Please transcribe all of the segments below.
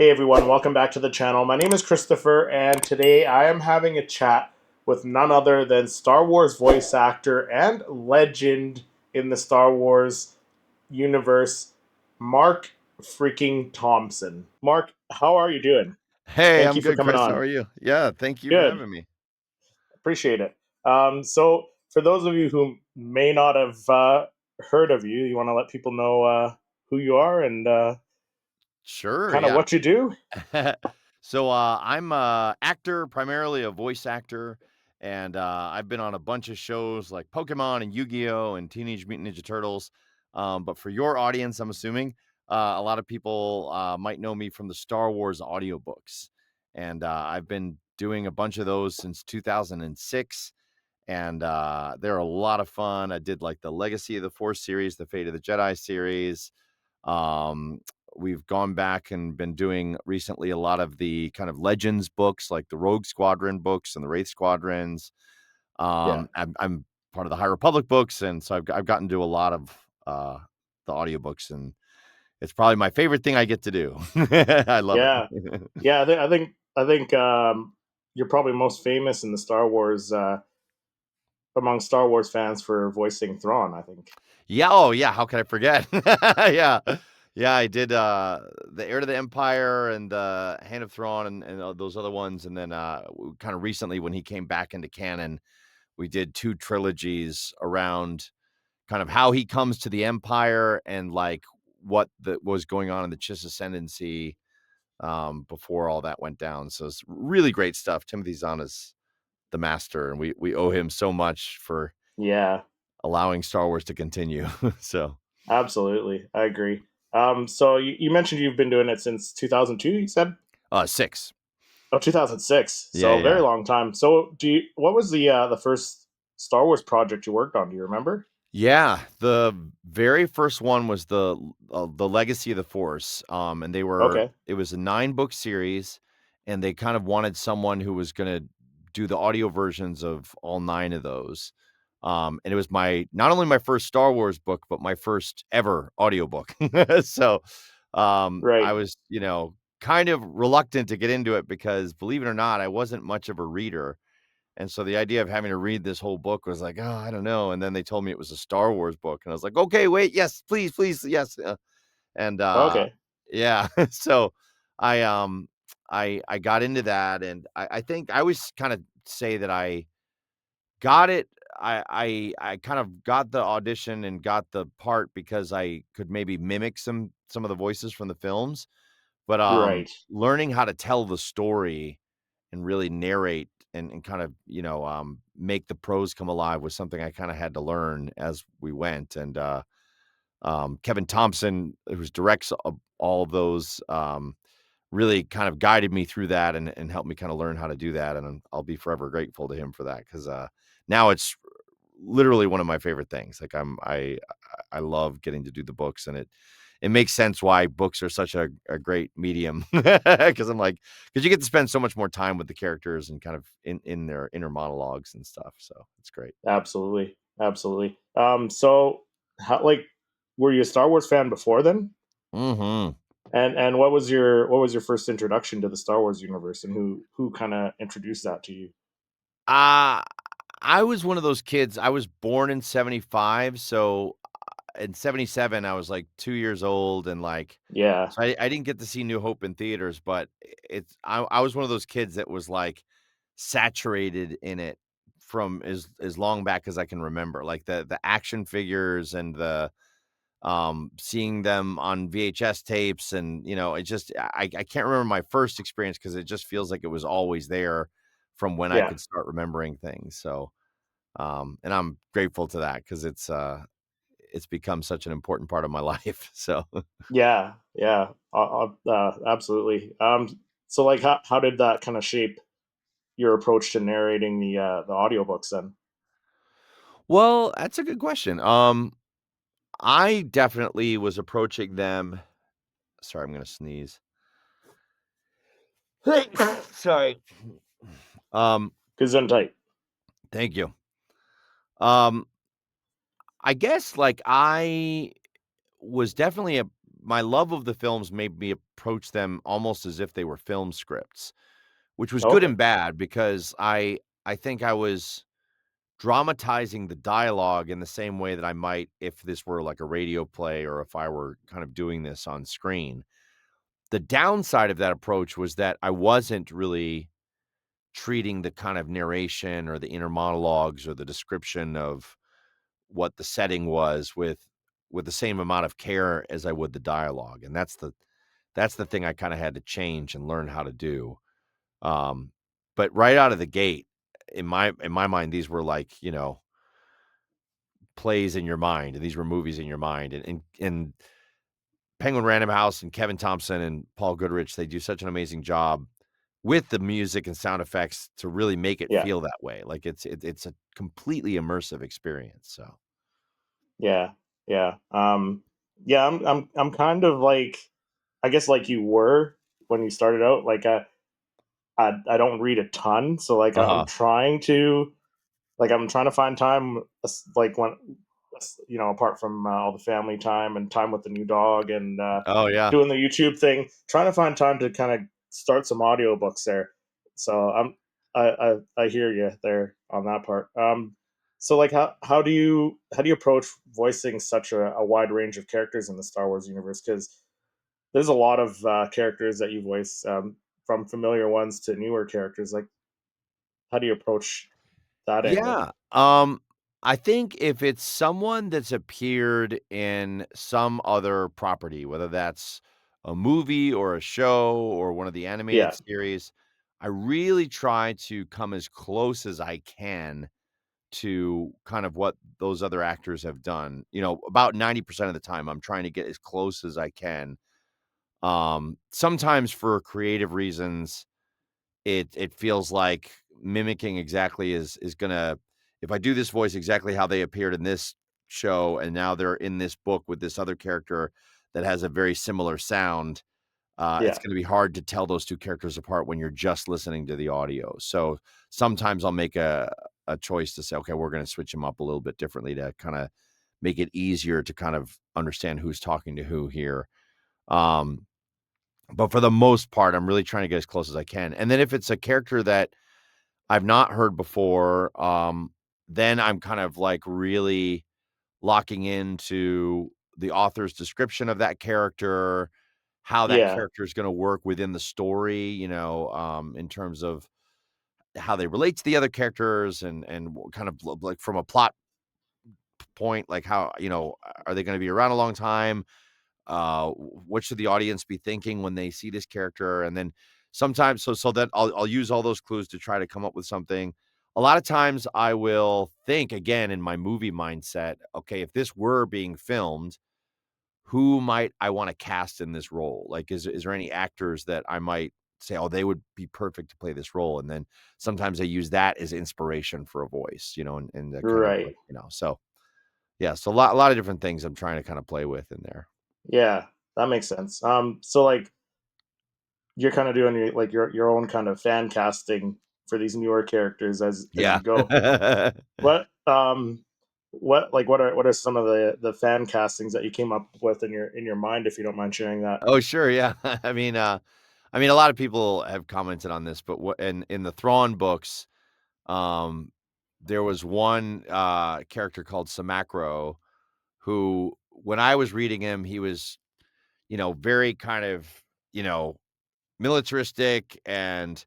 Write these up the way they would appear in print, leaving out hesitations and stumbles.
Hey everyone, welcome back to the channel. My name is Christopher, and today I am having a chat with none other than Star Wars voice actor and legend in the Star Wars universe, Marc freaking Thompson. Marc, how are you doing? Hey, Thank I'm you for good, coming Chris. How on. are you? Yeah, thank you for Good, having me. appreciate it. So, for those of you who may not have heard of you, you want to let people know who you are and Sure, kind of yeah. what you do? I'm a actor, primarily a voice actor, and I've been on a bunch of shows like Pokemon and Yu-Gi-Oh! And Teenage Mutant Ninja Turtles. But for your audience, I'm assuming a lot of people might know me from the Star Wars audiobooks, and I've been doing a bunch of those since 2006. And they're a lot of fun. I did like the Legacy of the Force series, the Fate of the Jedi series. Um, we've gone back and been doing recently a lot of the kind of Legends books, like the Rogue Squadron books and the Wraith Squadrons. Yeah. I'm part of the High Republic books, and so I've gotten to do a lot of the audiobooks, and it's probably my favorite thing I get to do. I love Yeah, it. yeah. I think you're probably most famous in the Star Wars among Star Wars fans for voicing Thrawn. I think. Yeah, oh, yeah, how can I forget? Yeah. Yeah, I did, The Heir to the Empire and, Hand of Thrawn and those other ones, and then, kinda recently when he came back into canon, we did 2 trilogies around kind of how he comes to the Empire and, like, what was going on in the Chiss Ascendancy, before all that went down, so it's really great stuff. Timothy Zahn is the master, and we owe him so much for Yeah, allowing Star Wars to continue, so absolutely. I agree. So you mentioned you've been doing it since 2002. You said 6. 2006. Yeah, So a very yeah. long time. So do you? What was the first Star Wars project you worked on? Do you remember? Yeah, the very first one was the Legacy of the Force, and Okay. it was a 9-book series, and they kind of wanted someone who was gonna do the audio versions of all 9 of those, and it was my not only my first Star Wars book, but my first ever audiobook. So, I Right. was, kind of reluctant to get into it because, believe it or not, I wasn't much of a reader. And so the idea of having to read this whole book was like, "Oh, I don't know." And then they told me it was a Star Wars book, and I was like, "Okay, wait, yes, please, please, yes." And Okay. yeah, so I I got into that, and I think I always kind of say that I got it. I kind of got the audition and got the part because I could maybe mimic some of the voices from the films, but Right. learning how to tell the story and really narrate and kind of, make the prose come alive was something I kinda had to learn as we went, and, Kevin Thompson, who directs all of those, really kind of guided me through that and helped me kinda learn how to do that, and I'll be forever grateful to him for that 'cause, now it's literally one of my favorite things. Like, I love getting to do the books, and it makes sense why books are such a great medium because 'cause I'm like, because you get to spend so much more time with the characters and kind of in their inner monologues and stuff, so it's great. Absolutely. Absolutely. So how like were you a Star Wars fan before then? Mhm. And what was your first introduction to the Star Wars universe, and who kind of introduced that to you? Uh, I was one of those kids. I was born in '75, so, in '77, I was, like, 2 years old and, like, Yeah, so I didn't get to see New Hope in theaters, but I was one of those kids that was, like, saturated in it from as long back as I can remember, like, the action figures and the, seeing them on VHS tapes and, it just I can't remember my first experience because it just feels like it was always there from when I yeah, could start remembering things, so, and I'm grateful to that because it's become such an important part of my life, so yeah, yeah. Absolutely. So like, how did that kind of shape your approach to narrating the audiobooks then? well, that's a good question. I definitely was approaching them. Sorry, I'm gonna sneeze. Sorry. Um, Gesundheit. Thank you. Um, I guess, like, I was definitely my love of the films made me approach them almost as if they were film scripts, which was good Okay. and bad because I think I was dramatizing the dialogue in the same way that I might if this were like a radio play or if I were kind of doing this on screen. The downside of that approach was that I wasn't really treating the kind of narration or the inner monologues or the description of what the setting was with the same amount of care as I would the dialogue, and that's the thing I kinda had to change and learn how to do. Um, but right out of the gate, in my mind, these were like, plays in your mind, and these were movies in your mind, and Penguin Random House and Kevin Thompson and Paul Goodrich, they do such an amazing job with the music and sound effects to really make it Yeah. feel that way. Like it's a completely immersive experience. So, Yeah. Yeah. Yeah, I'm kind of like, I guess like you were when you started out. Like I don't read a ton, so like uh-huh. I'm trying to find time, like when, apart from all the family time and time with the new dog and Oh yeah. doing the YouTube thing, trying to find time to kind of start some audiobooks there. So I hear you there on that part. So like how do you approach voicing such a wide range of characters in the Star Wars universe? Because there's a lot of characters that you voice, from familiar ones to newer characters. Like, how do you approach that angle? Yeah. I think if it's someone that's appeared in some other property, whether that's a movie or a show or one of the animated Yeah, series, I really try to come as close as I can to kind of what those other actors have done. About 90% of the time I'm trying to get as close as I can. Sometimes for creative reasons, it feels like mimicking exactly is gonna if I do this voice exactly how they appeared in this show, and now they're in this book with this other character that has a very similar sound, it's yeah, gonna be hard to tell those 2 characters apart when you're just listening to the audio. So, sometimes I'll make a choice to say, "Okay, we're gonna switch them up a little bit differently to kinda make it easier to kind of understand who's talking to who here." Um, but for the most part, I'm really trying to get as close as I can. And then if it's a character that I've not heard before, then I'm kind of like really locking into the author's description of that character, how that yeah, character is going to work within the story, in terms of how they relate to the other characters and kind of like from a plot point, like how, are they going to be around a long time? What should the audience be thinking when they see this character? And then sometimes, so that I'll use all those clues to try to come up with something. A lot of times, I will think again in my movie mindset. Okay, if this were being filmed, who might I want to cast in this role? Like, is there any actors that I might say, oh, they would be perfect to play this role? And then sometimes I use that as inspiration for a voice, and kind of right. like, so yeah, so a lot of different things I'm trying to kind of play with in there. Yeah, that makes sense. So like you're kind of doing your own kind of fan casting for these newer characters as Yeah. you go. What what are some of the fan castings that you came up with in your mind, if you don't mind sharing that? Oh, sure, yeah. A lot of people have commented on this, but what in the Thrawn books, um, there was one, character called Samacro who, when I was reading him, he was, very kind of, you know, militaristic, and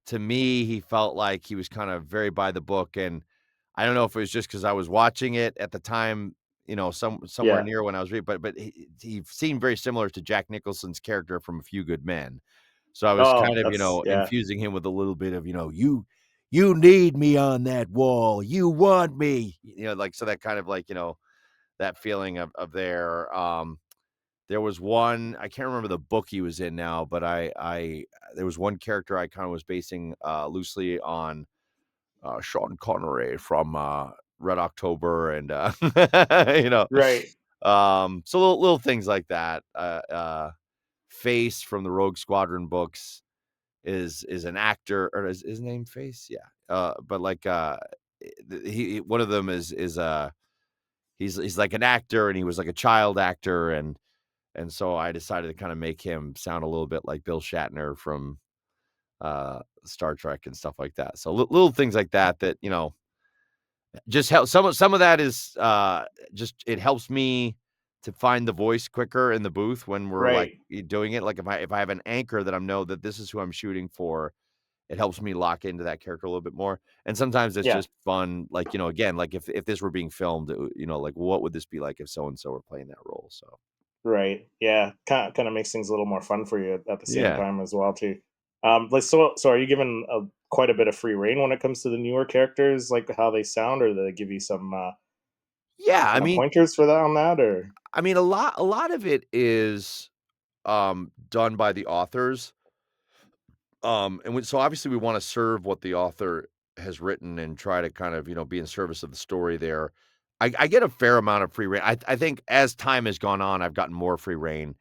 to me, he felt like he was kind of very by the book, and I don't know if it was just because I was watching it at the time, somewhere Yeah. near when I was reading, but he seemed very similar to Jack Nicholson's character from A Few Good Men. So I was Oh, kind of, that's yeah. infusing him with a little bit of, "You need me on that wall. You want me." Like, so that kind of like, that feeling of there was one I can't remember the book he was in now, but I there was one character I kinda was basing, loosely on, Sean Connery from, Red October and, you know, Right. so little things like that. Face from the Rogue Squadron books is an actor, or is his name Face? Yeah. But like, he one of them is, he's like an actor, and he was like a child actor, and and so I decided to kinda make him sound a little bit like Bill Shatner from, Star Trek and stuff like that. So little things like that that, just help some of that is, just it helps me to find the voice quicker in the booth when we're, like, Right. doing it. Like, if I have an anchor that I know that this is who I'm shooting for, it helps me lock into that character a little bit more. And sometimes it's Yeah. just fun, like, again, like, if this were being filmed, like, what would this be like if so and so were playing that role? So, Right. Yeah. Kind of makes things a little more fun for you at the same yeah. time as well too. Like so are you given quite a bit of free reign when it comes to the newer characters, like how they sound, or do they give you some Yeah, kind of pointers for that on that, or a lot of it is, done by the authors. So obviously we wanna serve what the author has written and try to kind of, be in service of the story there. I get a fair amount of free rein. I think as time has gone on, I've gotten more free rein.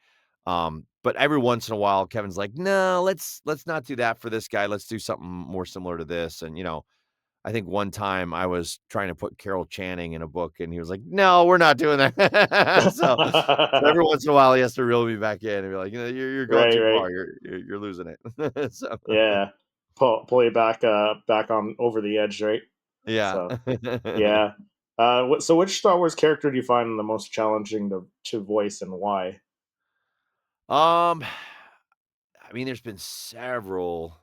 But every once in a while, Kevin's like, "No, let's not do that for this guy. Let's do something more similar to this." And, I think one time I was trying to put Carol Channing in a book, and he was like, "No, we're not doing that." So every once in a while, he has to reel me back in and be like, "You're going right, too right. far. You're losing it." So Yeah. Pull you back on over the edge, right? yeah. So, yeah. So which Star Wars character do you find the most challenging to voice, and why? Um, there's been several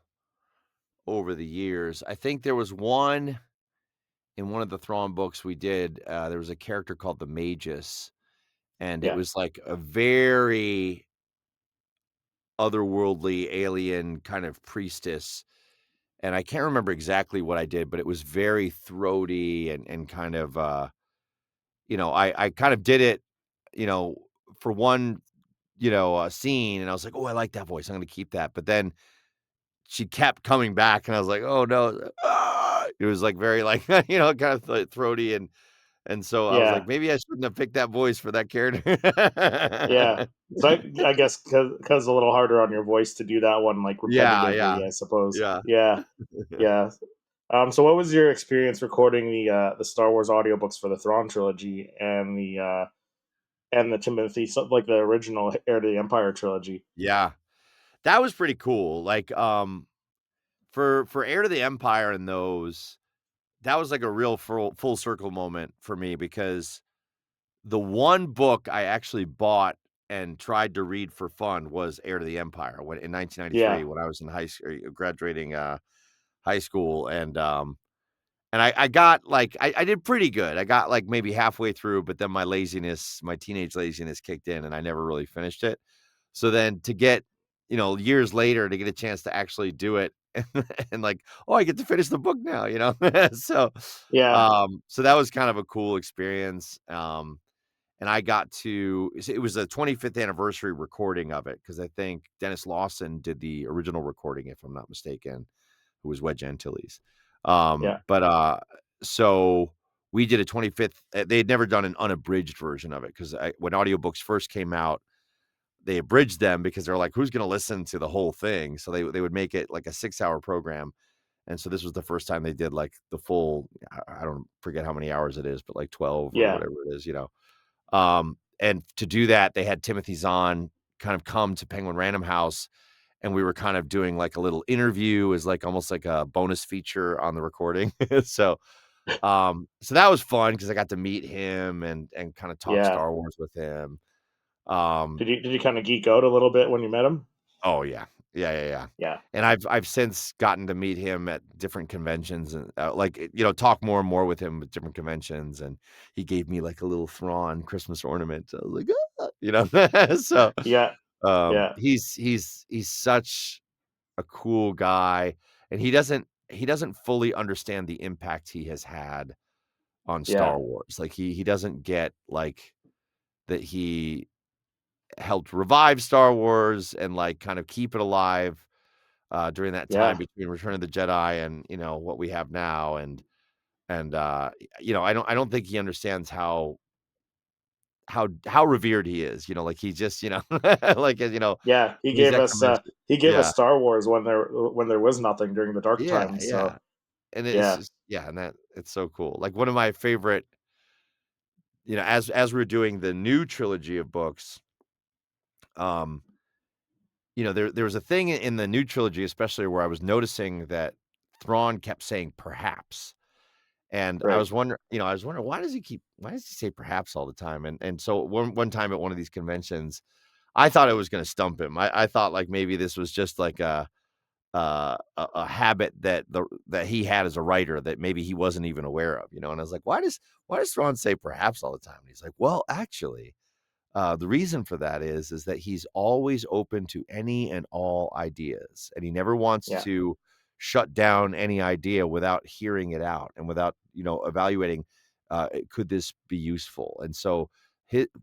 over the years. I think there was one in one of the Thrawn books we did. There was a character called the Magus, and it Yeah. was like a very otherworldly alien kind of priestess. And I can't remember exactly what I did, but it was very throaty and kind of I kind of did it, you know, for one, scene, and I was like, "Oh, I like that voice. I'm gonna keep that." But then she kept coming back, and I was like, "Oh, no." It was, like, very, like, kind of, like, throaty, and so I was like, Yeah. "Maybe I shouldn't have picked that voice for that character." Yeah. So I guess because a little harder on your voice to do that one like Yeah, yeah, repetitively, I suppose. yeah. Yeah. Yeah. So what was your experience recording the Star Wars audiobooks for the Thrawn trilogy and the Timothy, so like the original Heir to the Empire trilogy? Yeah. That was pretty cool, like, for Heir to the Empire and those, that was, like, a real full circle moment for me because the one book I actually bought and tried to read for fun was Heir to the Empire when in 1993 Yeah. when I was in graduating, high school, and I got, like I did pretty good. I got, like, maybe halfway through, but then my teenage laziness kicked in, and I never really finished it. So then to get, years later to get a chance to actually do it and like, "Oh, I get to finish the book now," you know? So, Yeah. so that was kind of a cool experience, and I got to it was a 25th anniversary recording of it because I think Dennis Lawson did the original recording, if I'm not mistaken, who was Wedge Antilles. Yeah. So we did a 25th. They had never done an unabridged version of it because when audiobooks first came out, they abridged them because they're like, who's going to listen to the whole thing? So they would make it like a 6 hour program. And so this was the first time they did like the full, I don't forget how many hours it is, but like 12 or Yeah. whatever it is. And to do that, they had Timothy Zahn kind of come to Penguin Random House, and we were kind of doing like a little interview as like almost like a bonus feature on the recording. So that was fun because I got to meet him and kind of talk Yeah. Star Wars with him. Um, Did you kind of geek out a little bit when you met him? oh yeah, yeah, yeah, yeah. Yeah. And I've since gotten to meet him at different conventions and like talk more and more with him at different conventions, and he gave me like a little Thrawn Christmas ornament. I was like, so Yeah. Yeah. he's such a cool guy, and he doesn't fully understand the impact he has had on Yeah. Star Wars. Like he doesn't get like that he helped revive Star Wars and like kind of keep it alive during that time Yeah. between Return of the Jedi and what we have now, and I don't think he understands how revered he is. Like he just like Yeah. He when he's gave at us convention. he gave us Yeah, Star Wars when there was nothing during the dark yeah, times. yeah. So And it's yeah. just and that it's so cool. Like one of my favorite, as we're doing the new trilogy of books, um, there was a thing in the new trilogy, especially where I was noticing that Thrawn kept saying perhaps. And Right. I was wondering why does he say perhaps all the time? And so one time at one of these conventions, I thought I was gonna stump him. I thought like maybe this was just like a habit that he had as a writer that maybe he wasn't even aware of, and I was like, why does Thrawn say perhaps all the time? And he's like, well, actually, the reason for that is that he's always open to any and all ideas, and he never wants Yeah. to shut down any idea without hearing it out and without, evaluating, could this be useful? And so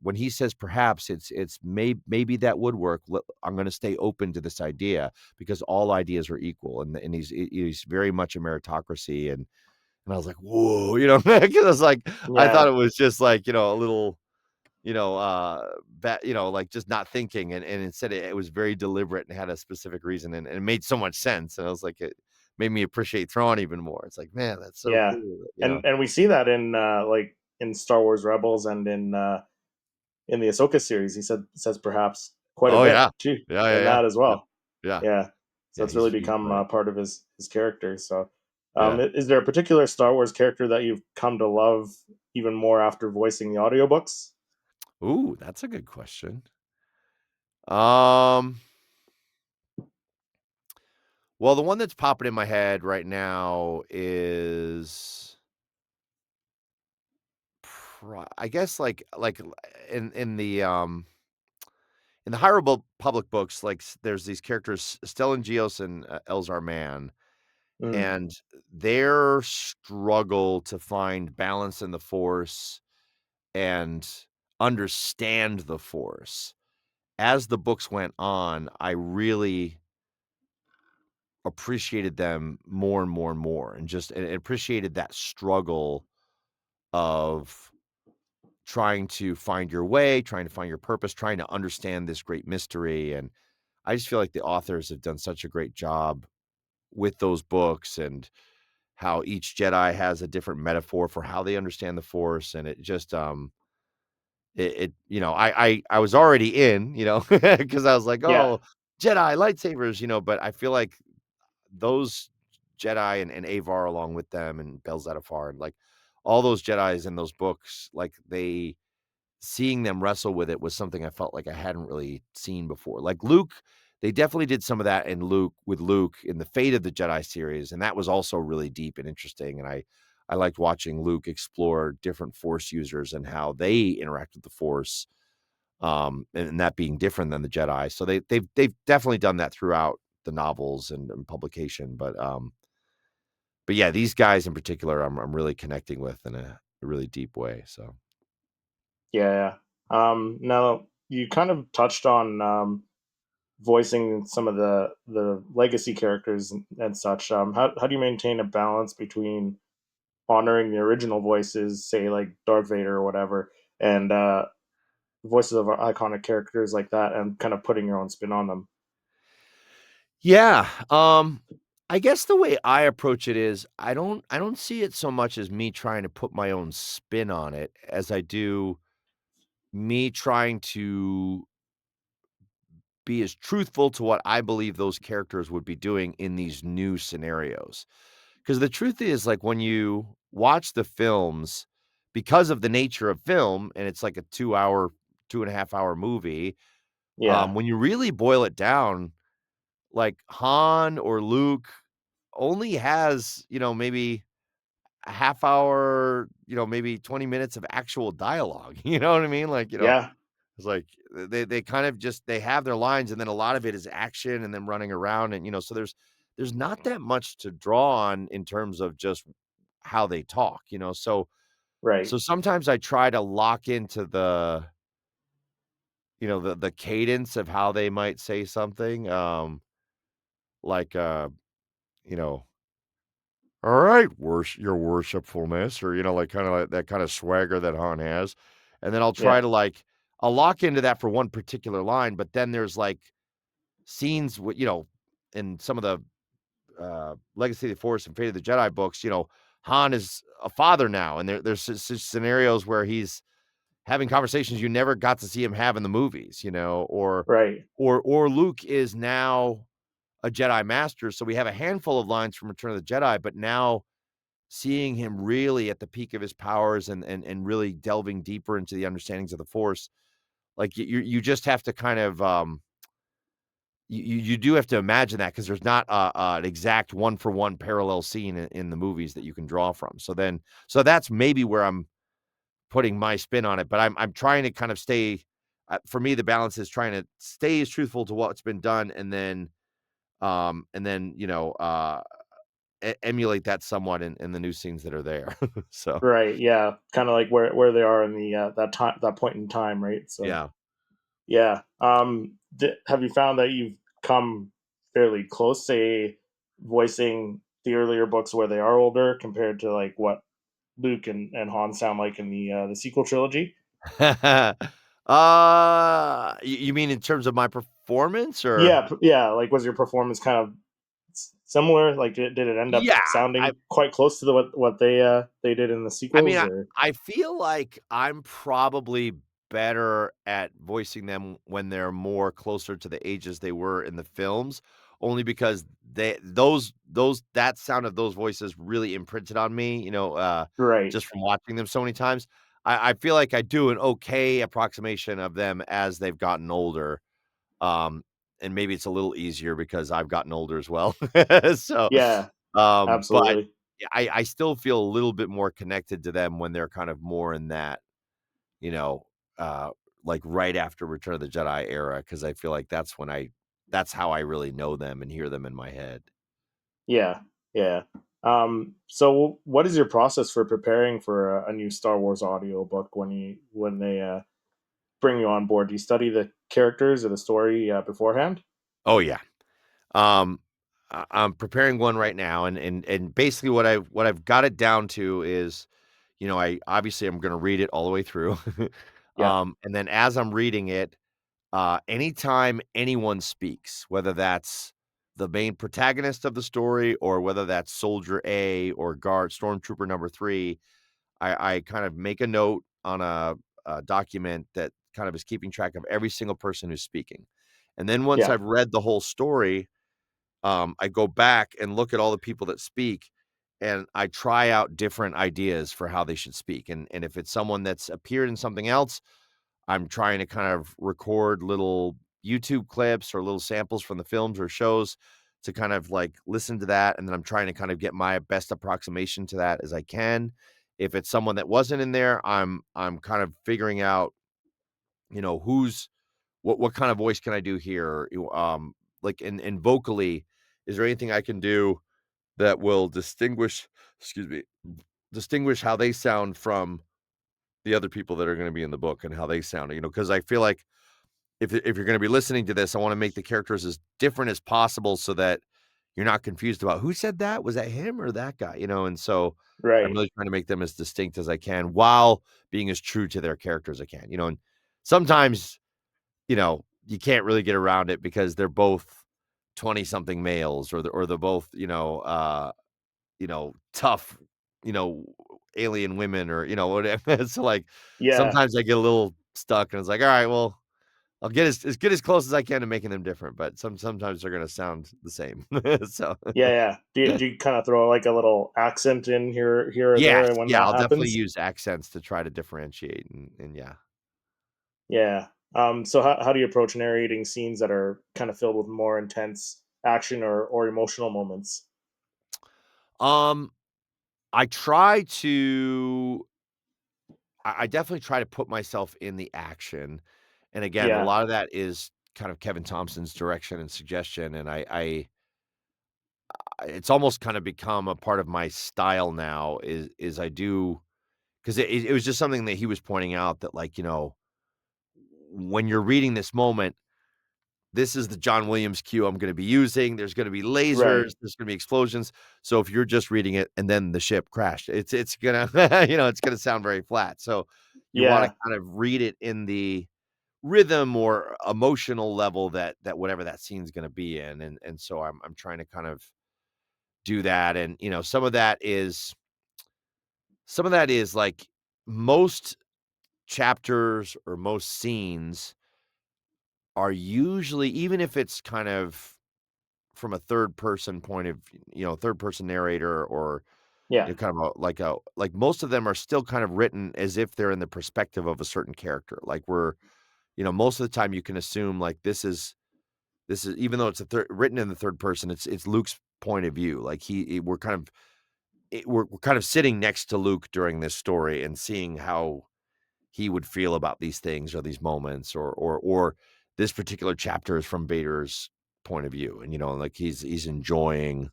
when he says perhaps, it's maybe that would work. I'm going to stay open to this idea because all ideas are equal, and he's very much a meritocracy, and I was like, whoa, because I was like, I thought Yeah. it was just like, a little like just not thinking, and instead it was very deliberate and had a specific reason, and it made so much sense. And I was like, it made me appreciate Thrawn even more. It's like, man, that's so Yeah. cool. And we see that in like in Star Wars Rebels and in the Ahsoka series. He says perhaps quite a Oh bit yeah. too Yeah, yeah, in yeah. that as Yep. well. Yeah. Yeah. So Yeah, it's really he's become great. part of his character. So, Yeah. is there a particular Star Wars character that you've come to love even more after voicing the audiobooks? Ooh, that's a good question. Um, well, the one that's popping in my head right now is I guess like in the in the High Republic books, like there's these characters, Stellan Gios and Elzar Mann, Mm, and their struggle to find balance in the Force and understand the Force. As the books went on, I really appreciated them more and more and more, and just and appreciated that struggle of trying to find your way, trying to find your purpose, trying to understand this great mystery. And I just feel like the authors have done such a great job with those books, and how each Jedi has a different metaphor for how they understand the Force. And it just I was already in, because I was like, yeah. oh, Jedi lightsabers, but I feel like those Jedi and Avar along with them, and Belzettifar, and like all those Jedis in those books, like seeing them wrestle with it was something I felt like I hadn't really seen before. Like Luke, they definitely did some of that with Luke in the Fate of the Jedi series, and that was also really deep and interesting. And I liked watching Luke explore different Force users and how they interact with the Force, and that being different than the Jedi. So they've definitely done that throughout the novels and publication. But yeah, these guys in particular, I'm really connecting with in a really deep way. So Yeah. Now you kind of touched on voicing some of the legacy characters and such. How do you maintain a balance between honoring the original voices, say like Darth Vader or whatever, and voices of iconic characters like that, and kind of putting your own spin on them? yeah, I guess the way I approach it is I don't see it so much as me trying to put my own spin on it as I do me trying to be as truthful to what I believe those characters would be doing in these new scenarios. Because the truth is, like, when you watch the films, because of the nature of film, and it's like a 2 hour, 2.5 hour movie, Yeah. when you really boil it down, like Han or Luke only has, maybe a half hour, maybe 20 minutes of actual dialogue. You know what I mean? Like, Yeah. it's like they kind of just they have their lines, and then a lot of it is action and them running around, and so there's not that much to draw on in terms of just how they talk. So Right. sometimes I try to lock into the cadence of how they might say something, like you know all right, your worshipfulness, or like kind of like that kind of swagger that Han has. And then Yeah. I'll lock into that for one particular line, but then there's like scenes with, in some of the Legacy of the Force and Fate of the Jedi books, Han is a father now, and there's scenarios where he's having conversations you never got to see him have in the movies, Right. or Luke is now a Jedi master, so we have a handful of lines from Return of the Jedi, but now seeing him really at the peak of his powers and really delving deeper into the understandings of the Force, like, you just have to kind of, you do have to imagine that because there's not an exact one-for-one parallel scene in the movies that you can draw from. So that's maybe where I'm putting my spin on it, but I'm trying to kind of stay for me, the balance is trying to stay as truthful to what's been done and then, emulate that somewhat in the new scenes that are there. So, Right. Yeah. Kind of like where they are in the that time, that point in time, right? So yeah. yeah. Have you found that you've come fairly close, say, voicing the earlier books where they are older compared to like what Luke and Han sound like in the sequel trilogy? You mean in terms of my performance or? Yeah, yeah. Like, was your performance kind of similar? Like, did it end up Yeah, I sounding quite close to what they did in the I mean, sequels? Or I feel like I'm probably better at voicing them when they're more closer to the ages they were in the films, only because those that sound of those voices really imprinted on me, right? just from watching them so many times. I feel like I do an okay approximation of them as they've gotten older, um, and maybe it's a little easier because I've gotten older as well. So, Yeah, but absolutely. yeah, I still feel a little bit more connected to them when they're kind of more in that, you know, uh, like right after Return of the Jedi era, because I feel like that's how I really know them and hear them in my head. Yeah, yeah. So what is your process for preparing for a new Star Wars audiobook when they bring you on board? Do you study the characters or the story beforehand? Oh yeah. Um, I'm preparing one right now, and basically what I've got it down to is, I obviously I'm gonna read it all the way through, Yeah, and then as I'm reading it, anytime anyone speaks, whether that's the main protagonist of the story or whether that's Soldier A or Guard Stormtrooper number 3, I kind of make a note on a document that kind of is keeping track of every single person who's speaking. And then once yeah, I've read the whole story, I go back and look at all the people that speak, and I try out different ideas for how they should speak. And if it's someone that's appeared in something else, I'm trying to kind of record little YouTube clips or little samples from the films or shows to kind of like listen to that, and then I'm trying to kind of get my best approximation to that as I can. If it's someone that wasn't in there, I'm kind of figuring out, who's what kind of voice can I do here? Like in vocally, is there anything I can do that will excuse me, distinguish how they sound from the other people that are going to be in the book and how they sound? Because I feel like if you're gonna be listening to this, I wanna make the characters as different as possible so that you're not confused about, "Who said that? Was that him or that guy?" And so I'm right. really trying to make them as distinct as I can while being as true to their character as I can, and sometimes, you can't really get around it because they're both 20 something males or they're both, tough, you know, alien women or, whatever. It's like, Yeah, sometimes I get a little stuck and it's like, "All right, well, I'll get as good as close as I can to making them different, but sometimes they're gonna sound the same." So yeah, yeah. Do you kind of throw like a little accent in here or yes, there when yeah, that I'll definitely happens? use accents to try to differentiate and yeah. Yeah. So how do you approach narrating scenes that are kind of filled with more intense action or emotional moments? Um, I try to I definitely try to put myself in the action, and again, a Yeah, lot of that is kind of Kevin Thompson's direction and suggestion, and it's almost kind of become a part of my style now is I do 'cause it was just something that he was pointing out that, like, when you're reading this moment, this is the John Williams cue I'm gonna be using. There's gonna be lasers, right. there's gonna be explosions. So if you're just reading it and then the ship crashed, it's gonna, it's gonna sound very flat. So you wanna Yeah, kind of read it in the rhythm or emotional level that whatever that scene's gonna be in. And so I'm trying to kind of do that. And some of that is like most chapters or most scenes are usually, even if it's kind of from a third person point of, third person narrator, or Yeah. kind of like most of them are still kind of written as if they're in the perspective of a certain character. Like most of the time you can assume like this is, even though it's written in the third person, it's Luke's point of view. Like we're kind of sitting next to Luke during this story and seeing how he would feel about these things or these moments, or this particular chapter is from Vader's point of view, and like he's enjoying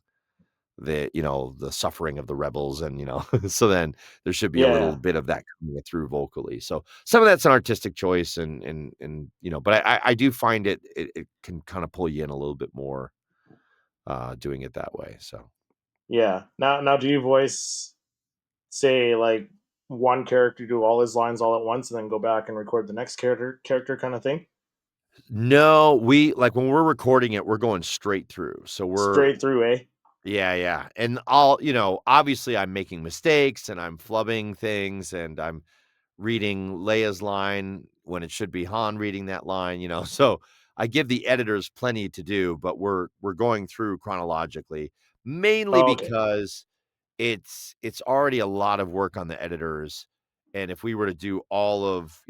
the suffering of the rebels, and so then there should be a little Yeah. bit of that coming through vocally. So some of that's an artistic choice, and but I do find it can kind of pull you in a little bit more doing it that way. So Yeah. Now, do you voice, say, like, one character do all his lines all at once, and then go back and record the next character kind of thing? no, we like when we're recording it, we're going straight through. So we're Straight through, eh? Yeah, yeah, and obviously I'm making mistakes and I'm flubbing things and I'm reading Leia's line when it should be Han reading that line, so I give the editors plenty to do, but we're going through chronologically, mainly Oh, okay. because it's already a lot of work on the editors, and if we were to do all of,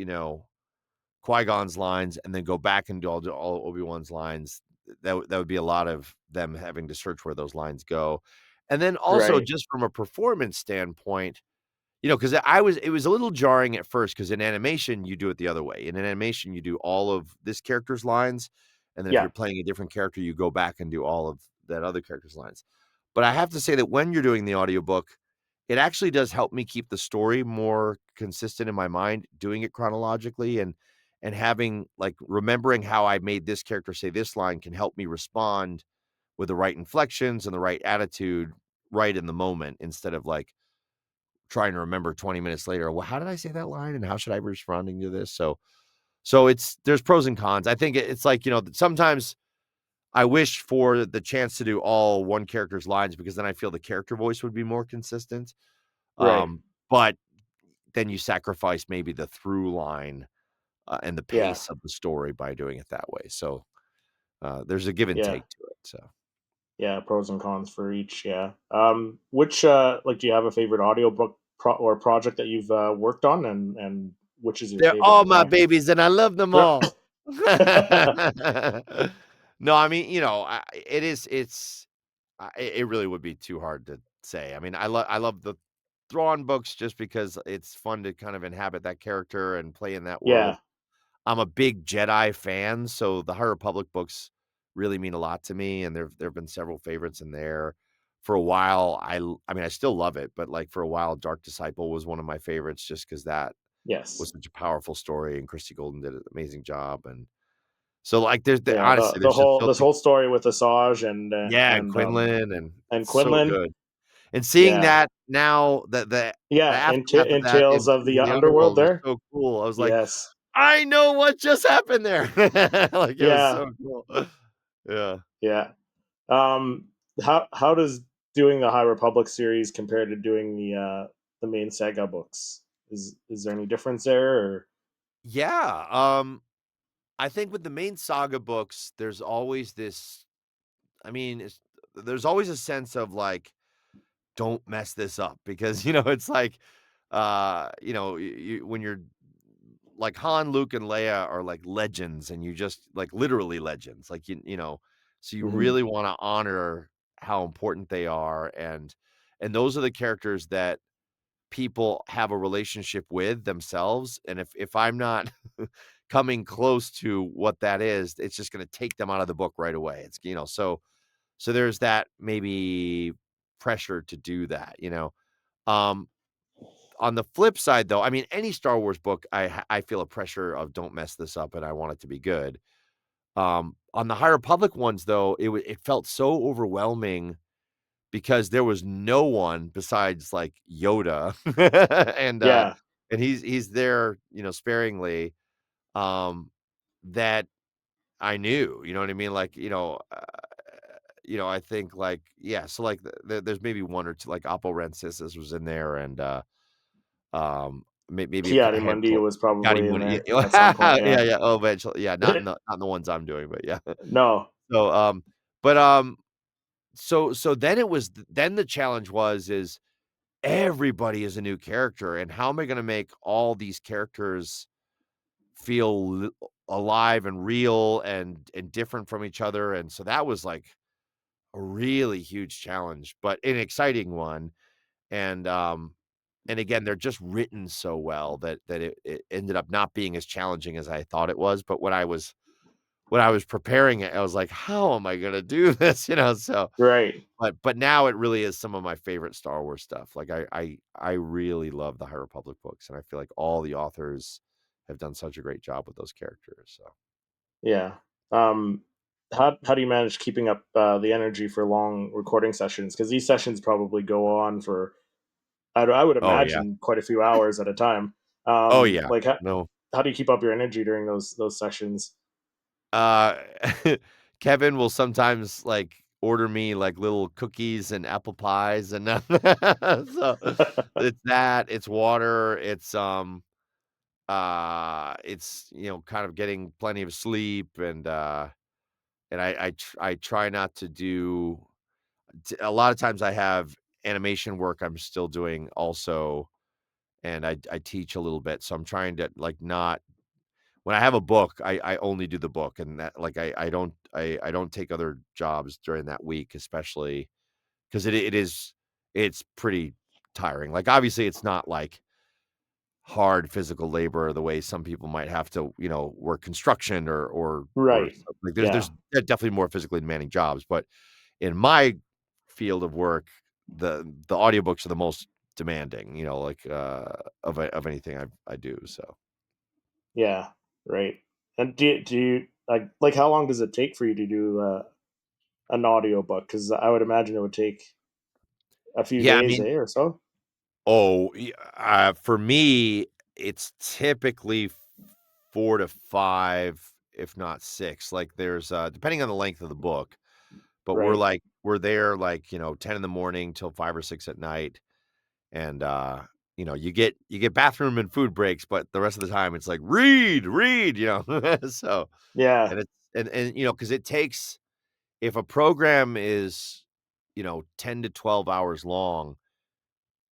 Qui-Gon's lines and then go back and do all Obi-Wan's lines, that would be a lot of them having to search where those lines go. And then also Right. just from a performance standpoint, because it was a little jarring at first, because in animation, you do it the other way. In animation, you do all of this character's lines, and then if you're Yeah. playing a different character, you go back and do all of that other character's lines. But I have to say that when you're doing the audiobook, it actually does help me keep the story more consistent in my mind, doing it chronologically, and having like remembering how I made this character say this line can help me respond with the right inflections and the right attitude right in the moment, instead of like trying to remember 20 minutes later, well, how did I say that line and how should I be responding to this? So there's pros and cons. I think it's like, sometimes I wish for the chance to do all one character's lines, because then I feel the character voice would be more consistent. Right. But then you sacrifice maybe the through line and the Yeah. pace of the story by doing it that way. So there's a give and Yeah. take to it. So Yeah. Pros and cons for each. Yeah. Which, like, do you have a favorite audiobook or project that you've worked on, and which is your they're favorite all and my why? babies and I love them all. No, I mean, it really would be too hard to say. I mean, I love the Thrawn books just because it's fun to kind of inhabit that character and play in that world. Yeah. I'm a big Jedi fan, so the High Republic books really mean a lot to me, and there've been several favorites in there. For a while, I mean, I still love it, but, like, for a while, Dark Disciple was one of my favorites just because that was Yes. such a powerful story, and Christy Golden did an amazing job, and so, like, there's the Yeah. honestly, The there's just whole so this whole story with Asajj yeah, and Quinlan, and and it's so Quinlan. good. And seeing Yeah. that now, the Yeah. aftermath of In that Tales in of Kings the of the Underworld Underworld was there. so cool. I was like, Yes. I know what just happened there. Like, it was Yeah. so cool. Yeah. Yeah. Um, how does doing the High Republic series compare to doing the main saga books? Is there any difference there? Or Yeah, I think with the main saga books, there's always this I mean, there's always a sense of, like, "Don't mess this up," because, it's like, when you're like, Han, Luke, and Leia are, like, legends, and you just like, literally legends, like, so you Mhm. really wanna honor how important they are, and those are the characters that people have a relationship with themselves, and if I'm not coming close to what that is, it's just gonna take them out of the book right away. It's so there's that maybe pressure to do that, Um, on the flip side, though, I mean, any Star Wars book, I feel a pressure of don't mess this up, and I want it to be good. On the High Republic ones, though, it felt so overwhelming because there was no one besides, like, Yoda, and, uh, Yeah. and he's there, sparingly, um, that I knew, you know what I mean? Like, I think, like, yeah, so, like, there's maybe 1 or 2, like, Oppo Rensis was in there, and, maybe a Kiadi handful. was Got probably him in when there at some point. Yeah. yeah, oh, eventually, yeah, not in the ones I'm doing, but yeah. No. So, but, so then then the challenge is everybody is a new character, and how am I gonna make all these characters feel alive and real and different from each other, and so that was, like, a really huge challenge, but an exciting one, and, um, and again, they're just written so well that it ended up not being as challenging as I thought it was, but when I was preparing it, I was like, "How am I gonna do this?" So Right. but now it really is some of my favorite Star Wars stuff. Like, I really love the High Republic books, and I feel like all the authors have done such a great job with those characters, so Yeah. Um, how do you manage keeping up the energy for long recording sessions? Because these sessions probably go on for I would Oh, yeah. imagine quite a few hours at a time. Oh, yeah. Like No. how do you keep up your energy during those sessions? Uh, Kevin will sometimes, like, order me, like, little cookies and apple pies, and so it's that, it's water, it's, kind of getting plenty of sleep, and I try not to do a lot of times I have animation work I'm still doing also, and I teach a little bit, so I'm trying to, like, not when I have a book, I only do the book, and that like, I don't take other jobs during that week, especially 'cause it's pretty tiring. Like, obviously, it's not, like, hard physical labor the way some people might have to, work construction or Right. stuff. Like, Yeah. there's definitely more physically demanding jobs, but in my field of work, the audiobooks are the most demanding, like, of anything I do, so. Yeah. Right. And do you like how long does it take for you to do an audiobook? Because I would imagine it would take a few Yeah, I days, mean or so. for me, it's typically 4 to 5, if not 6, like, there's, depending on the length of the book, but Right. we're there, like, 10 in the morning till 5 or 6 at night, and, you get bathroom and food breaks, but the rest of the time, it's like, "Read, read," So, Yeah. and it's and, 'cause it takes if a program is, 10 to 12 hours long,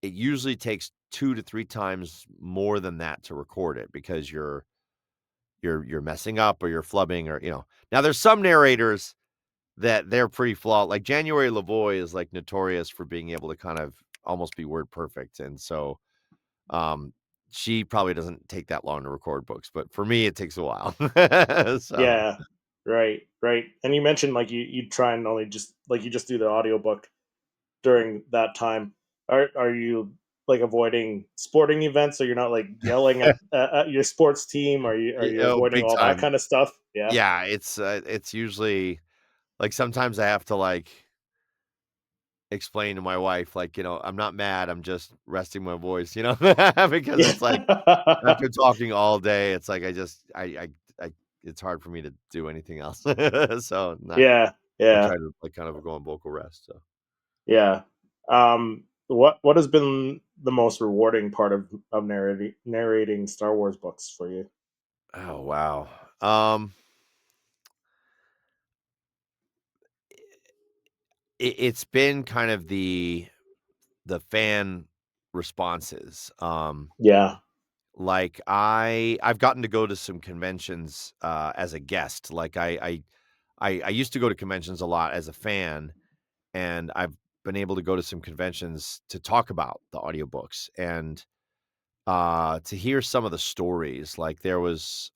it usually takes 2 to 3 times more than that to record it because you're messing up or you're flubbing or, Now there's some narrators that they're pretty flawed, like January LaVoy is, like, notorious for being able to kind of almost be word perfect, and so, um, she probably doesn't take that long to record books, but for me, it takes a while. So Yeah. Right. Right. And you mentioned like you try and only just like you just do the audiobook during that time. Are you like avoiding sporting events so you're not like yelling at your sports team? Are you avoiding big all that time. kind of stuff? Yeah. Yeah, it's usually like, sometimes I have to, like, explain to my wife, like, "I'm not mad, I'm just resting my voice," because it's like, Yeah. after talking all day, it's like I just I it's hard for me to do anything else. So, not Yeah. I Yeah. try to, like, kind of go on vocal rest, so. Yeah. What has been the most rewarding part of narrating Star Wars books for you? Oh, wow. Um, it's been kind of the fan responses, Yeah. like, I've gotten to go to some conventions, as a guest, like, I used to go to conventions a lot as a fan, and I've been able to go to some conventions to talk about the audiobooks and, to hear some of the stories, like, there was,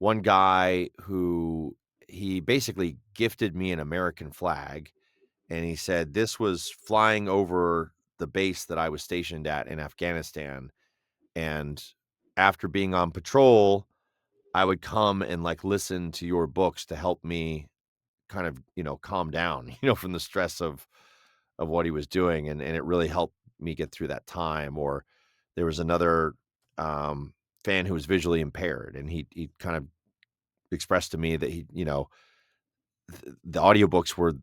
one guy who he basically gifted me an American flag, and he said, "This was flying over the base that I was stationed at in Afghanistan, and after being on patrol, I would come and, like, listen to your books to help me kind of, calm down, from the stress of what he was doing, and it really helped me get through that time." Or there was another, fan who was visually impaired, and he kind of expressed to me that the audiobooks were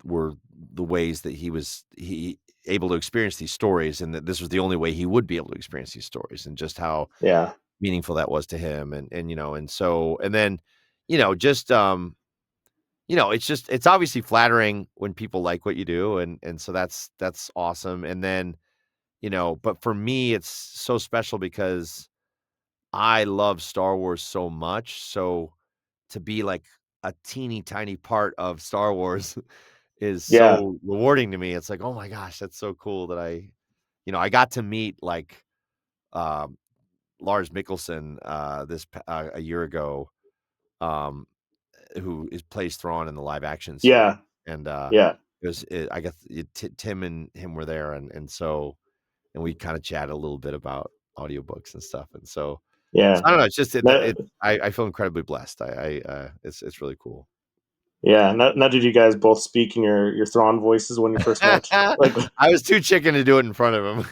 the ways that he able to experience these stories, and that this was the only way he would be able to experience these stories, and just how Yeah. meaningful that was to him. And and so, and then, just it's just, it's obviously flattering when people like what you do, and so that's awesome. And then, but for me, it's so special because I love Star Wars so much. So to be like a teeny tiny part of Star Wars is Yeah. so rewarding to me. It's like, oh my gosh, that's so cool that I got to meet like um Lars Mikkelsen a year ago, um who is plays Thrawn in the live action series. Yeah. And Yeah. I guess Tim and him were there, and so, and we kind of chatted a little bit about audiobooks and stuff. And so, Yeah. I don't know, it's just No, I feel incredibly blessed. It's really cool. yeah. Now, did you guys both speak in your Thrawn voices when you first met? Like, I was too chicken to do it in front of him.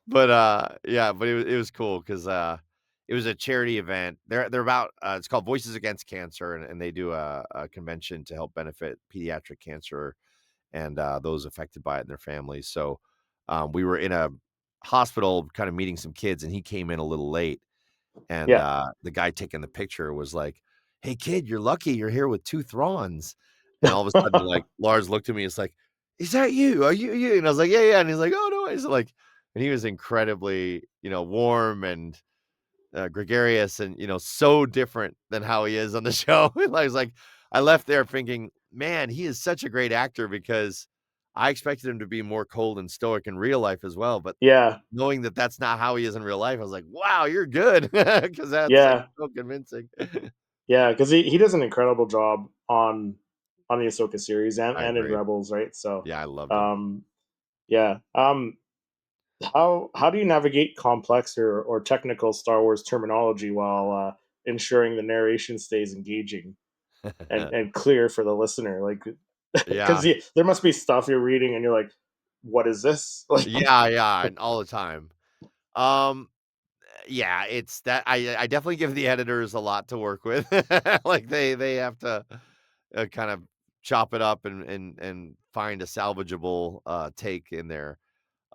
But, yeah, but it was cool because it was a charity event. They're about, it's called Voices Against Cancer, and they do a convention to help benefit pediatric cancer and, those affected by it and their families. So, we were in a hospital kind of meeting some kids, and he came in a little late, and, yeah. the guy taking the picture was like, "Hey, kid, you're lucky you're here with 2 Thrawns." And all of a sudden, like, Lars looked at me, it's like, "Is that you? Are you?" And I was like, "Yeah, yeah." And he's like, "Oh, no." He's like, and he was incredibly, warm and, gregarious, and, so different than how he is on the show. And I was like, I left there thinking, "Man, he is such a great actor," because I expected him to be more cold and stoic in real life as well, but Yeah. knowing that that's not how he is in real life, I was like, "Wow, you're good," because that's, like, Yeah. so convincing. Yeah. Because he does an incredible job on the Ahsoka series I and in agree. Rebels, right? So, Yeah, I loved him. um, yeah. How do you navigate complex or technical Star Wars terminology while ensuring the narration stays engaging and clear for the listener? Like, because Yeah. there must be stuff you're reading and you're like, "What is this?" Like, Yeah, yeah, and all the time. Um, yeah, it's that I definitely give the editors a lot to work with. Like, they have to, kind of chop it up and find a salvageable, take in there.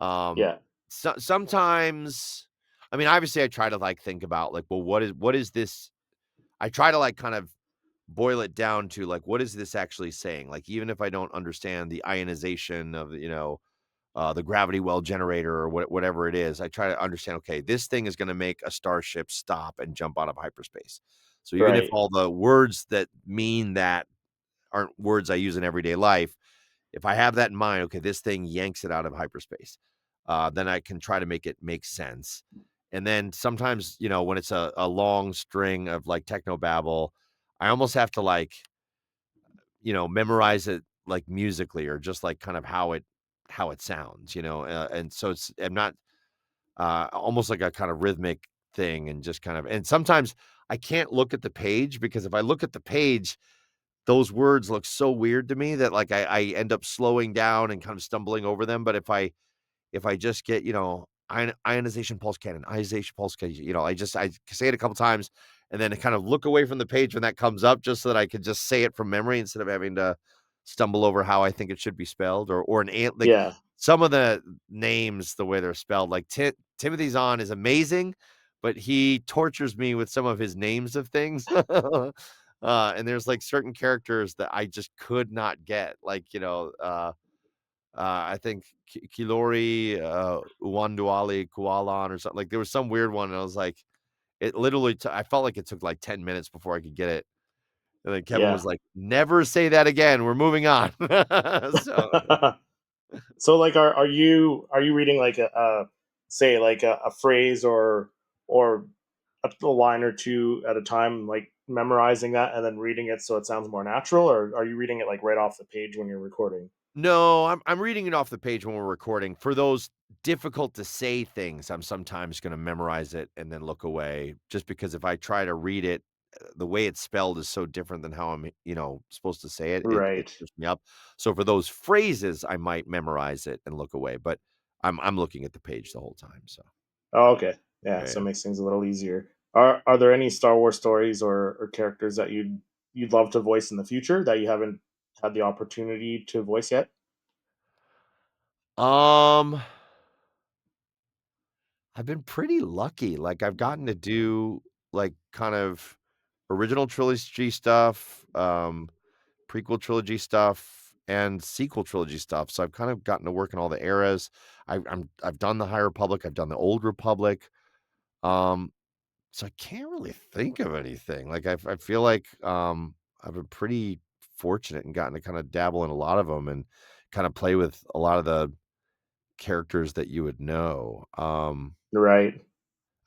Um, yeah, sometimes, I mean, obviously, I try to, like, think about, like, well, what is this? I try to, like, kind of boil it down to, like, what is this actually saying? Like, even if I don't understand the ionization of, the gravity well generator or whatever it is, I try to understand, okay, this thing is going to make a starship stop and jump out of hyperspace. So even if right, all the words that mean that aren't words I use in everyday life, if I have that in mind, okay, this thing yanks it out of hyperspace, then I can try to make it make sense. And then sometimes, when it's a long string of like techno babble, I almost have to like, memorize it like musically, or just like kind of how it sounds, and so I'm not, almost like a kind of rhythmic thing, and just kind of, and sometimes I can't look at the page, because if I look at the page, those words look so weird to me that like I end up slowing down and kind of stumbling over them. But if I just get, ionization pulse cannon, ionization pulse cannon, I say it a couple times, and then kind of look away from the page when that comes up, just so that I could just say it from memory instead of having to stumble over how I think it should be spelled, or an ant, like yeah, some of the names, the way they're spelled, like Timothy Zahn is amazing, but he tortures me with some of his names of things. And there's like certain characters that I just could not get, like, I think Kilori, Uwanduali Kualan or something. Like, there was some weird one, and I was like, it literally I felt like it took like 10 minutes before I could get it. And then Kevin yeah. was like, "Never say that again. We're moving on." So, So, like, are you reading like a say like a phrase or a line or two at a time, like memorizing that and then reading it so it sounds more natural, or are you reading it like right off the page when you're recording? no, I'm reading it off the page when we're recording. For those difficult to say things, I'm sometimes gonna memorize it and then look away, just because if I try to read it, the way it's spelled is so different than how I'm, supposed to say it. It Right. trips me up. So for those phrases, I might memorize it and look away, but I'm looking at the page the whole time. So Oh, okay. Yeah, yeah, so yeah. it makes things a little easier. Are there any Star Wars stories or characters that you'd love to voice in the future that you haven't had the opportunity to voice yet? Um, I've been pretty lucky, like, I've gotten to do, like, kind of original trilogy stuff, prequel trilogy stuff, and sequel trilogy stuff, so I've kind of gotten to work in all the eras. I've done the High Republic, I've done the Old Republic, um, so I can't really think of anything, like, I feel like, I've been pretty fortunate and gotten to kinda dabble in a lot of them and kinda play with a lot of the characters that you would know. Right.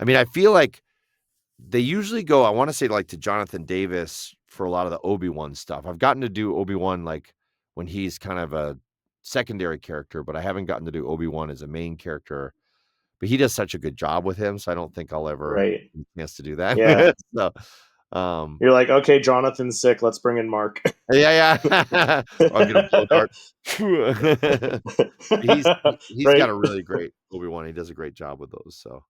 I mean, I feel like they usually go, I wanna say, like, to Jonathan Davis for a lot of the Obi-Wan stuff. I've gotten to do Obi-Wan, like, when he's kind of a secondary character, but I haven't gotten to do Obi-Wan as a main character, but he does such a good job with him, so I don't think I'll ever Right. get a chance to do that. Yeah. So, um You're like, okay, Jonathan's sick. Let's bring in Mark. yeah, yeah. Or I'll get a blow dart. He's got Right. a really great Obi-Wan, he does a great job with those, so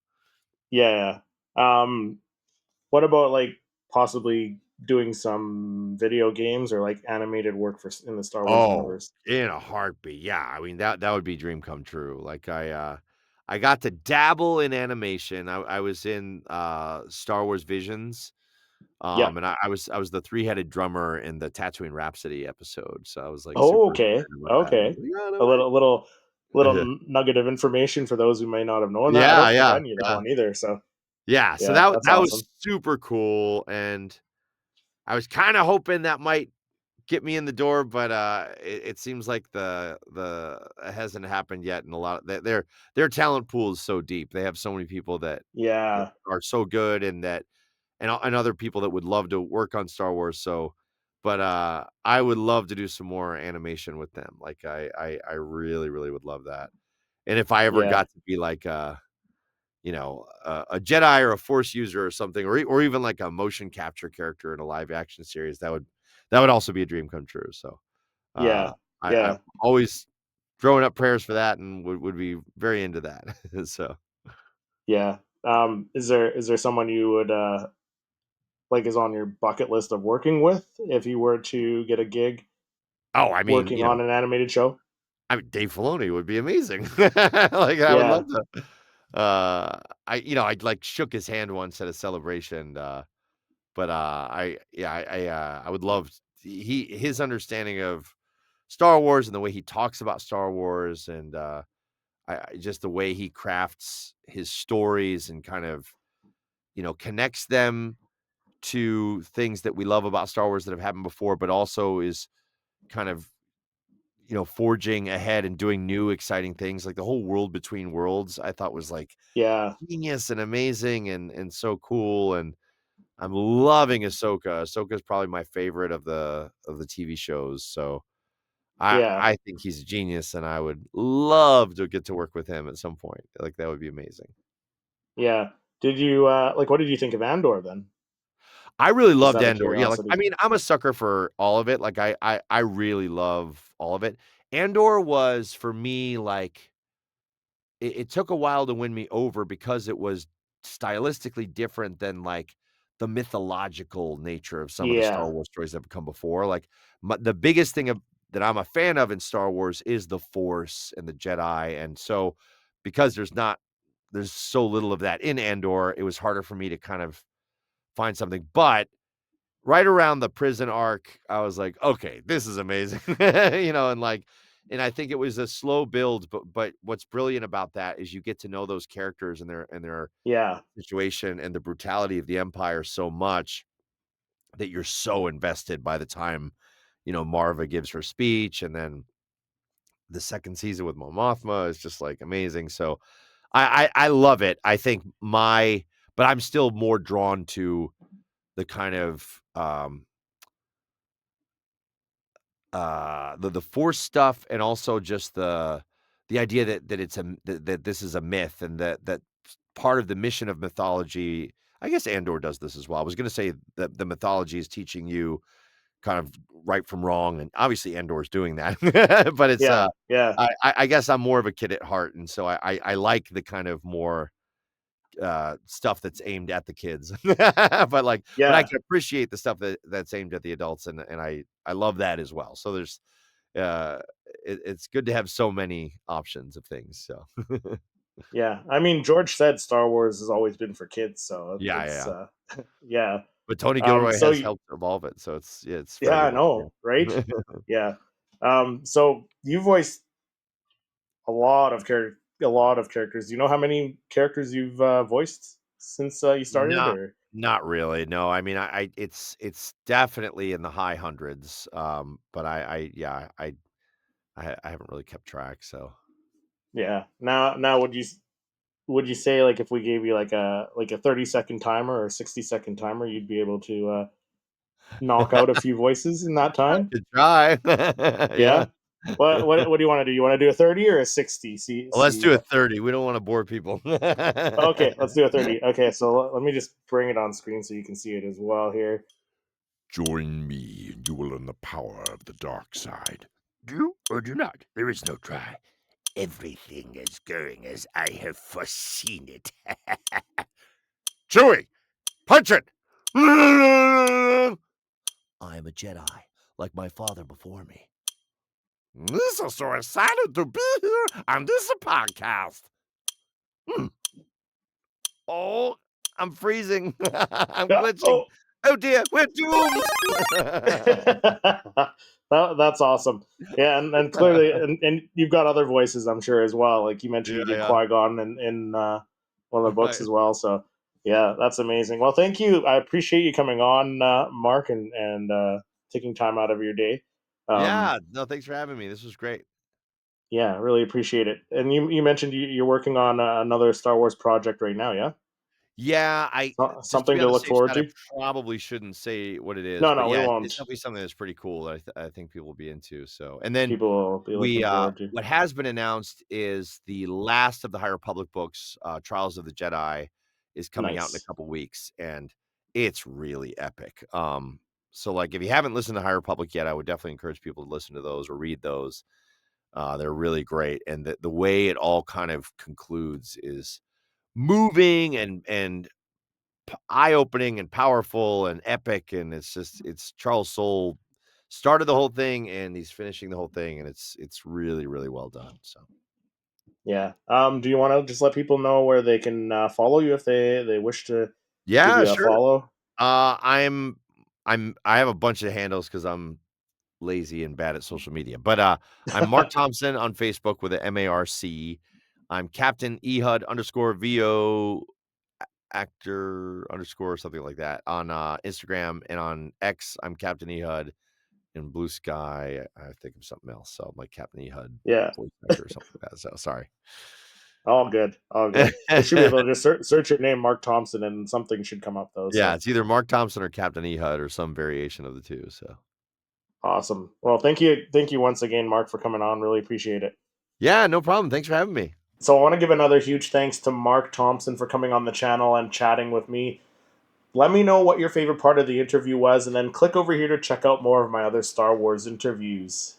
Yeah. What about like possibly doing some video games or like animated work for in the Star Wars oh, universe? in a heartbeat, yeah, I mean, that would be dream come true, like, I got to dabble in animation, I was in, Star Wars Visions, Yep. and I was the three-headed drummer in the Tatooine Rhapsody episode, so I was, like, Oh, super okay. excited about that, I was Okay. like, "Yeah, A no way." little nugget of information for those who may not have known that. I Yeah, don't think I yeah, knew that yeah. one either. So Yeah, so yeah, that that's that was awesome. super cool, and I was kinda hoping that might get me in the door, but, it seems like the it hasn't happened yet, and a lot of their talent pool is so deep. They have so many people that Yeah. are so good and that and other people that would love to work on Star Wars, so but, I would love to do some more animation with them, like, I really, really would love that, and if I ever Yeah. got to be like a Jedi or a Force user or something, or even like a motion capture character in a live action series, that would also be a dream come true, so, uh, Yeah. I'm Yeah. always throwing up prayers for that and would be very into that, so Yeah. Is there someone you would like is on your bucket list of working with if you were to get a gig oh, I mean, working on an animated show? Dave Filoni would be amazing. Like, I would Yeah. love to, I'd, like, shook his hand once at a celebration, but, I would love his understanding of Star Wars and the way he talks about Star Wars and, I just the way he crafts his stories and kind of, connects them to things that we love about Star Wars that have happened before, but also is kind of, forging ahead and doing new exciting things. Like the whole World Between Worlds, I thought was like Yeah. genius and amazing and so cool. And I'm loving Ahsoka. Ahsoka is probably my favorite of the TV shows. So Yeah. I think he's a genius, and I would love to get to work with him at some point. Like, that would be amazing. Yeah. Did you like what did you think of Andor then? I really Just loved out of Andor. Yeah, like, I curiosity. mean, I'm a sucker for all of it. Like, I really love all of it. Andor was, for me, like it took a while to win me over because it was stylistically different than, like, the mythological nature of some of the Star Yeah. Wars stories that have come before. Like, the biggest thing that I'm a fan of in Star Wars is the Force and the Jedi, and so, because there's so little of that in Andor, it was harder for me to kind of find something, but right around the prison arc, I was like, "Okay, this is amazing." And I think it was a slow build, but what's brilliant about that is you get to know those characters and their Yeah. situation and the brutality of the Empire so much that you're so invested by the time, Marva gives her speech, and then the 2nd season with Mon Mothma is just, like, amazing, so I love it. I think but I'm still more drawn to the kind of, the Force stuff and also just the idea that it's that this is a myth and that part of the mission of mythology. I guess Andor does this as well. I was gonna say that the mythology is teaching you kind of right from wrong, and obviously Andor is doing that. But it's, Yeah. Yeah. I guess I'm more of a kid at heart, and so I like the kind of more, stuff that's aimed at the kids. But I Yeah. can appreciate the stuff that's aimed at the adults, and I love that as well. So there's, uh, it's good to have so many options of things. So Yeah, I mean, George said Star Wars has always been for kids, so yeah, it's yeah. yeah. But Tony Gilroy So has helped evolve it, so it's for yeah, I everyone. know, right? Yeah. Yeah. So you voiced a lot of characters. Do you know how many characters you've voiced since you started, Not or not really. No, I mean, it's definitely in the high hundreds. But I yeah, I haven't really kept track. So yeah? Now, would you say like if we gave you like a 30-second timer or a 60-second timer, you'd be able to knock out a few voices in that I time? could try. Yeah. Yeah. What do you want to do? You want to do a 30 or a 60? Well, let's do a 30. We don't want to bore people. Okay, let's do a 30. Okay, so let me just bring it on screen so you can see it as well here. Join me, and you will learn the power of the dark side. Do or do not. There is no try. Everything is going as I have foreseen it. Chewie, punch it. I am a Jedi, like my father before me. This is so excited to be here on this podcast. Oh, I'm freezing. I'm Yeah, glitching. oh, Oh dear, we're doomed. that's awesome. Yeah, and clearly, and you've got other voices, I'm sure, as well. Like you mentioned, Yeah, you did yeah. Qui-Gon in one of the books Right. as well. So yeah, that's amazing. Well, thank you. I appreciate you coming on, Mark, and taking time out of your day. Um, Yeah, no, thanks for having me. This was great. yeah, really appreciate it. And you mentioned you're working on another Star Wars project right now. Yeah, Yeah, just to something be to on the look safe forward side, I to. probably shouldn't say what it is, No, but no, we yeah, it's won't. definitely something that's pretty cool that I think people will be into. So, and then People will be looking forward to. what has been announced is the last of the High Republic books, Trials of the Jedi, is coming out in a Nice. couple weeks, and it's really epic. So like if you haven't listened to High Republic yet, I would definitely encourage people to listen to those or read those. They're really great, and the way it all kind of concludes is moving and eye-opening and powerful and epic, and it's Charles Soule started the whole thing, and he's finishing the whole thing, and it's really, really well done, so Yeah. Do you want to just let people know where they can follow you if they wish to give yeah, you a sure. follow? Uh, I'm I have a bunch of handles because 'cause I'm lazy and bad at social media, but, I'm Marc Thompson on Facebook with a MARC. I'm Captain Ehud underscore VO actor underscore something like that on, Instagram, and on X, I'm Captain Ehud. In Blue Sky, I think of something else, so I'm like Captain Ehud Yeah. voice actor or something like that, so sorry. All good. All good. They should be able to just search your name, Mark Thompson, and something should come up though. Yeah, So it's either Marc Thompson or Captain Ehud or some variation of the 2, so awesome. Well, thank you once again, Mark, for coming on. Really appreciate it. yeah, no problem, thanks for having me. So I want to give another huge thanks to Mark Thompson for coming on the channel and chatting with me. Let me know what your favorite part of the interview was, and then click over here to check out more of my other Star Wars interviews.